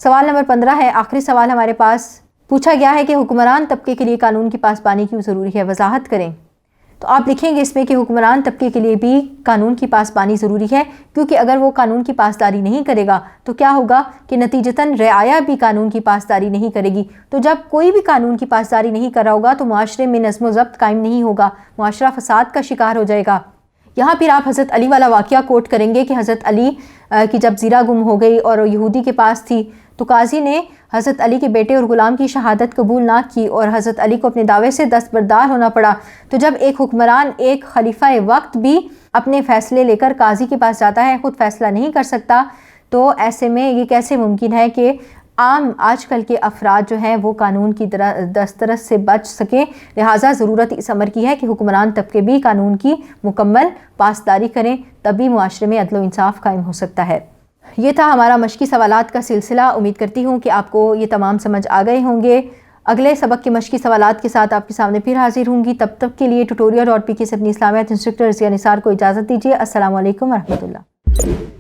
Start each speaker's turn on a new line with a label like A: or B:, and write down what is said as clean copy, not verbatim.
A: سوال نمبر 15 ہے، آخری سوال ہمارے پاس پوچھا گیا ہے کہ حکمران طبقے کے لیے قانون کی پاسبانی کیوں ضروری ہے، وضاحت کریں۔ تو آپ لکھیں گے اس میں کہ حکمران طبقے کے لیے بھی قانون کی پاسبانی ضروری ہے، کیونکہ اگر وہ قانون کی پاسداری نہیں کرے گا تو کیا ہوگا کہ نتیجتاً رعایا بھی قانون کی پاسداری نہیں کرے گی۔ تو جب کوئی بھی قانون کی پاسداری نہیں کر رہا ہوگا تو معاشرے میں نظم و ضبط قائم نہیں ہوگا، معاشرہ فساد کا شکار ہو جائے گا۔ یہاں پھر آپ حضرت علی والا واقعہ کوٹ کریں گے کہ حضرت علی کی جب زیرہ گم ہو گئی اور یہودی کے پاس تھی تو قاضی نے حضرت علی کے بیٹے اور غلام کی شہادت قبول نہ کی اور حضرت علی کو اپنے دعوے سے دستبردار ہونا پڑا۔ تو جب ایک حکمران، ایک خلیفہ وقت بھی اپنے فیصلے لے کر قاضی کے پاس جاتا ہے، خود فیصلہ نہیں کر سکتا، تو ایسے میں یہ کیسے ممکن ہے کہ عام آج کل کے افراد جو ہیں وہ قانون کی دسترس سے بچ سکیں؟ لہٰذا ضرورت اس امر کی ہے کہ حکمران طبقے بھی قانون کی مکمل پاسداری کریں، تبھی معاشرے میں عدل و انصاف قائم ہو سکتا ہے۔ یہ تھا ہمارا مشقی سوالات کا سلسلہ۔ امید کرتی ہوں کہ آپ کو یہ تمام سمجھ آ گئے ہوں گے۔ اگلے سبق کے مشقی سوالات کے ساتھ آپ کے سامنے پھر حاضر ہوں گی۔ تب تک کے لیے ٹیوٹوریل.pk سے اپنی اسلامیات انسٹرکٹر رضیہ نثار کو اجازت دیجیے۔ السلام علیکم ورحمۃ اللہ۔